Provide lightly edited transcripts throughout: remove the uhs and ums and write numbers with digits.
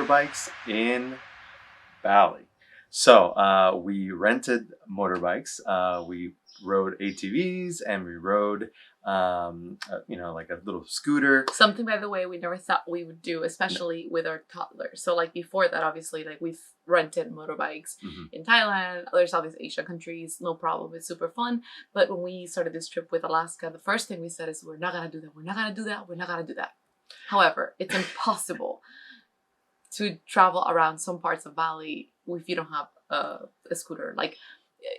motorbikes in Bali. So we rented motorbikes. We rode ATVs and we rode, like a little scooter. Something, by the way, we never thought we would do, especially with our toddlers. So like before that, obviously, like we've rented motorbikes in Thailand, other Southeast Asia countries, no problem. It's super fun. But when we started this trip with Alaska, the first thing we said is, we're not going to do that. We're not going to do that. We're not going to do that. However, it's impossible to travel around some parts of Bali if you don't have a scooter. Like,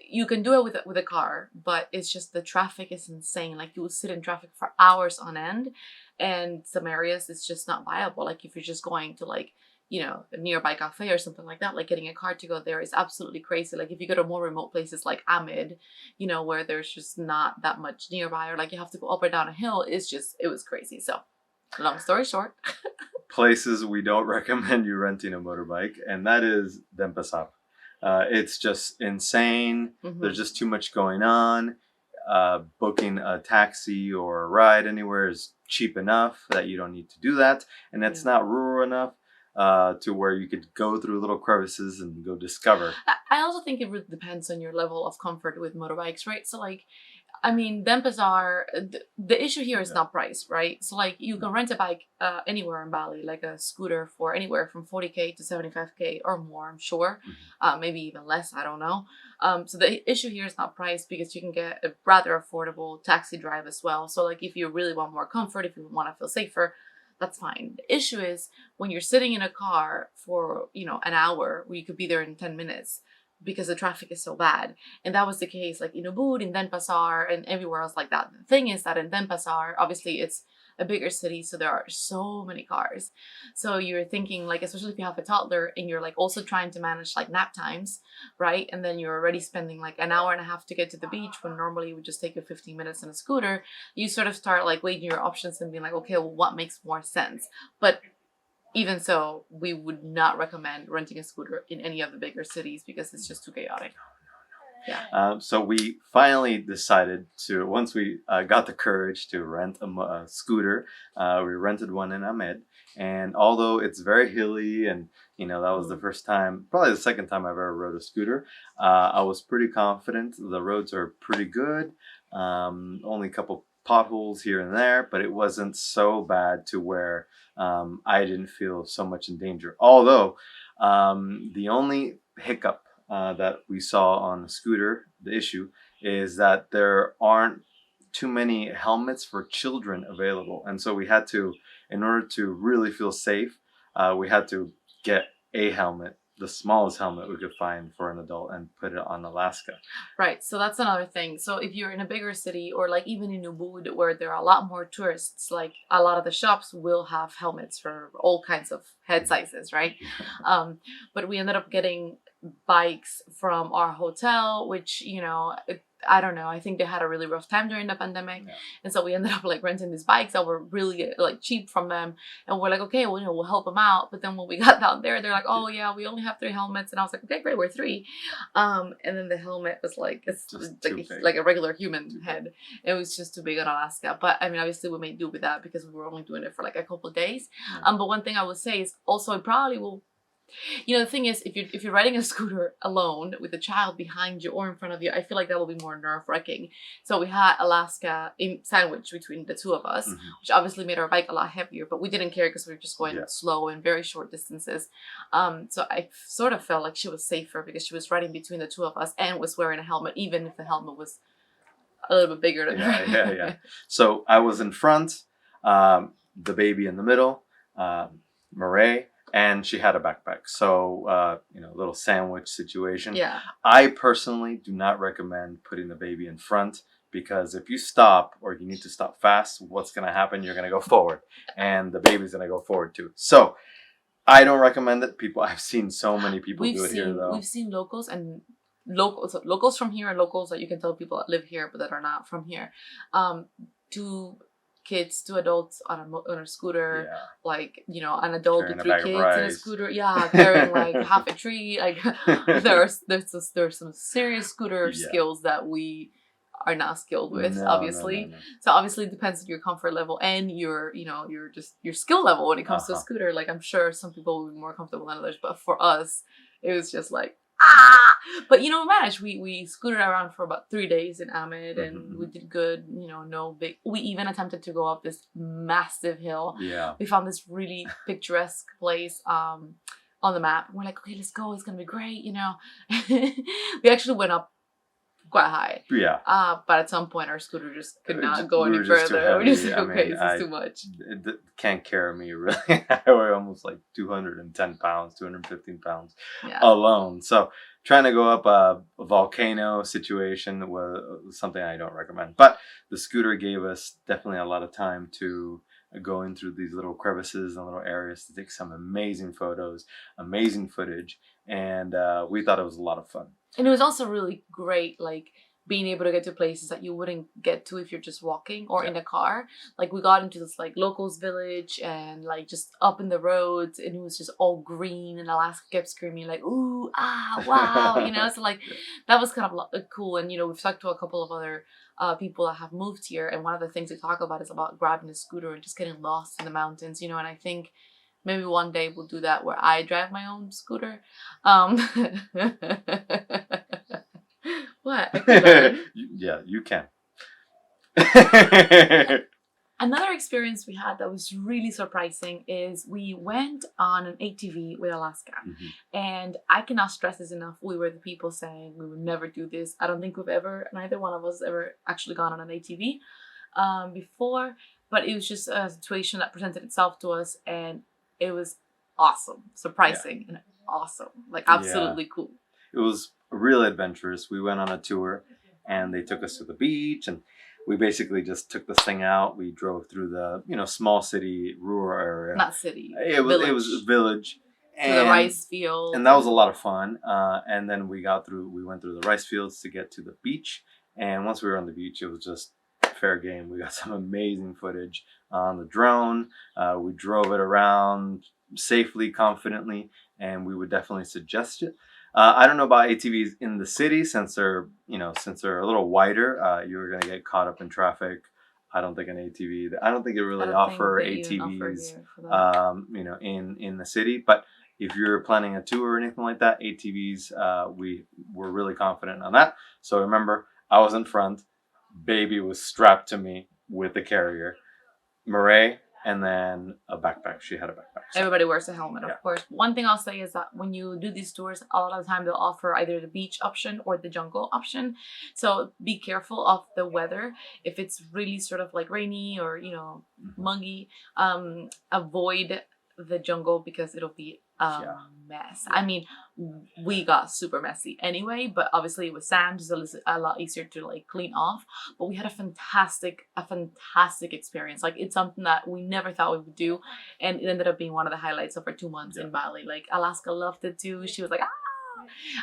you can do it with a car, but it's just the traffic is insane. Like, you will sit in traffic for hours on end, and some areas it's just not viable. Like, if you're just going to a nearby cafe or something like that, like getting a car to go there is absolutely crazy. Like, if you go to more remote places like Amid, where there's just not that much nearby, or like you have to go up or down a hill, it was crazy. So long story short. Places we don't recommend you renting a motorbike, and that is Denpasar. It's just insane. There's just too much going on. Booking a taxi or a ride anywhere is cheap enough that you don't need to do that, and it's not rural enough to where you could go through little crevices and go discover. I also think it really depends on your level of comfort with motorbikes, right? So like, I mean, Denpasar, the issue here is not price, right? So like, you can rent a bike anywhere in Bali, like a scooter, for anywhere from 40K to 75K or more, I'm sure. Maybe even less, I don't know. So the issue here is not price, because you can get a rather affordable taxi drive as well. So like, if you really want more comfort, if you want to feel safer, that's fine. The issue is when you're sitting in a car for, an hour, where you could be there in 10 minutes, because the traffic is so bad. And that was the case like in Ubud, in Denpasar, and everywhere else like that. The thing is that in Denpasar, obviously it's a bigger city, so there are so many cars. So you're thinking, like, especially if you have a toddler and you're like also trying to manage like nap times, right? And then you're already spending like an hour and a half to get to the beach, when normally it would just take you 15 minutes on a scooter. You sort of start like weighing your options and being like, okay, well, what makes more sense? But even so, we would not recommend renting a scooter in any of the bigger cities, because it's just too chaotic. Yeah. So we finally decided to, once we got the courage to rent a scooter, we rented one in Ahmed. And although it's very hilly, and that was the first time, probably the second time I've ever rode a scooter, I was pretty confident. The roads are pretty good. Only a couple potholes here and there, but it wasn't so bad to where I didn't feel so much in danger. Although the only hiccup that we saw on the scooter, the issue is that there aren't too many helmets for children available. And so we had to, in order to really feel safe, we had to get a helmet, the smallest helmet we could find for an adult, and put it on Alaska. Right. So that's another thing. So if you're in a bigger city, or like even in Ubud, where there are a lot more tourists, like a lot of the shops will have helmets for all kinds of head sizes, right? But we ended up getting bikes from our hotel, which, I don't know, I think they had a really rough time during the pandemic. And so we ended up like renting these bikes that were really like cheap from them, and we're like, okay, well, we'll help them out. But then when we got down there, they're like, oh yeah, we only have 3 helmets. And I was like, okay, great, we're 3. And then the helmet was like, it's like a regular human head. It was just too big on Alaska. But I mean, obviously we made do with that, because we were only doing it for like a couple of days. But one thing I would say is also, it probably will, the thing is, if you're riding a scooter alone with a child behind you or in front of you, I feel like that will be more nerve-wracking. So we had Alaska sandwiched between the two of us, which obviously made our bike a lot heavier, but we didn't care because we were just going slow in very short distances. So I sort of felt like she was safer because she was riding between the two of us and was wearing a helmet, even if the helmet was a little bit bigger than her. Yeah. So I was in front, the baby in the middle, Marae, and she had a backpack. So, a little sandwich situation. Yeah. I personally do not recommend putting the baby in front, because if you stop, or you need to stop fast, what's going to happen? You're going to go forward, and the baby's going to go forward too. So I don't recommend it. I've seen so many people do it here, though. We've seen locals from here, and locals that you can tell people that live here but that are not from here, to kids, 2 adults on a scooter, like, an adult carrying with 3 kids in a scooter, carrying like half a tree. Like there's some serious scooter skills that we are not skilled with, No, obviously. no. So obviously it depends on your comfort level and your, you know, your skill level when it comes to a Uh-huh. scooter. Like I'm sure some people will be more comfortable than others, but for us, it was just like ah. But you know, we managed. We scooted around for about 3 days in Ahmed, and we Mhm. did good. You know, no big. We even attempted to go up this massive hill. Yeah. We found this really picturesque place on the map. We're like, okay, let's go. It's gonna be great. You know, we actually went up quite high. Yeah. But at some point, our scooter just could not go We any were just too further. We're just heavy. like, I okay, mean, this is too much. it can't carry me really. I weigh almost like 210 pounds, 215 pounds Yeah. alone. So trying to go up a volcano situation was something I don't recommend. But the scooter gave us definitely a lot of time to go in through these little crevices and little areas to take some amazing photos, amazing footage, and we thought it was a lot of fun. And it was also really great, like being able to get to places that you wouldn't get to if you're just walking or in a car. Like we got into this like locals village and like just up in the roads, and it was just all green, and Alaska kept screaming like ooh ah wow, you know. So like that was kind of cool. And you know, we've talked to a couple of other people that have moved here, and one of the things they talk about is about grabbing a scooter and just getting lost in the mountains, you know. And I think maybe one day we'll do that where I drive my own scooter. What? I could learn. Yeah, you can. Another experience we had that was really surprising is we went on an ATV with Alaska. And I cannot stress this enough. We were the people saying we would never do this. I don't think neither one of us ever actually gone on an ATV before. But it was just a situation that presented itself to us, and it was awesome, surprising, and awesome. Like absolutely cool. It was real adventurous. We went on a tour, and they took us to the beach, and we basically just took this thing out. We drove through the small city, rural area. Not city. It was a village. To the rice field. And that was a lot of fun. And then we went through the rice fields to get to the beach. And once we were on the beach, it was just fair game. We got some amazing footage on the drone. We drove it around safely, confidently, and we would definitely suggest it. I don't know about ATVs in the city since they're a little wider. You're gonna get caught up in traffic. I don't think I don't think they really offer ATVs, in the city. But if you're planning a tour or anything like that, ATVs, we were really confident on that. So remember, I was in front. Baby was strapped to me with the carrier. Marae, and then a backpack. She had a backpack. So. Everybody wears a helmet, of course. One thing I'll say is that when you do these tours, a lot of the time they'll offer either the beach option or the jungle option. So be careful of the weather. If it's really sort of like rainy or, muggy, avoid the jungle because it'll be a mess. I mean, we got super messy anyway, but obviously it was sand, so it's a lot easier to like clean off. But we had a fantastic experience. Like it's something that we never thought we would do, and it ended up being one of the highlights of our 2 months in Bali. Like Alaska loved it too. She was like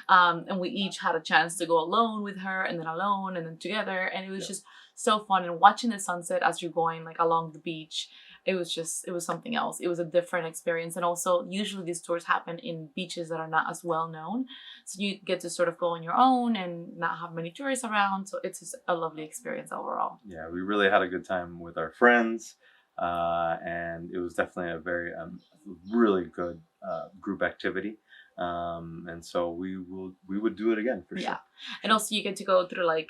and we each had a chance to go alone with her, and then alone, and then together, and it was just so fun. And watching the sunset as you're going like along the beach, it was something else. It was a different experience. And also usually these tours happen in beaches that are not as well known, so you get to sort of go on your own and not have many tourists around. So it's just a lovely experience overall. Yeah, we really had a good time with our friends, and it was definitely a very really good group activity. And so we would do it again for sure. And also you get to go through like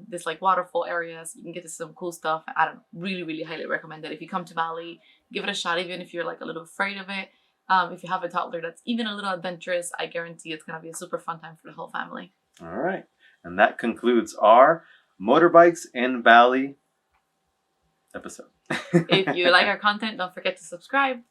this like waterfall areas. You can get to some cool stuff. I don't really highly recommend it. If you come to Bali, give it a shot, even if you're like a little afraid of it. If you have a toddler that's even a little adventurous, I guarantee it's gonna be a super fun time for the whole family. All right, and that concludes our Motorbikes in Bali episode. If you like our content, don't forget to subscribe.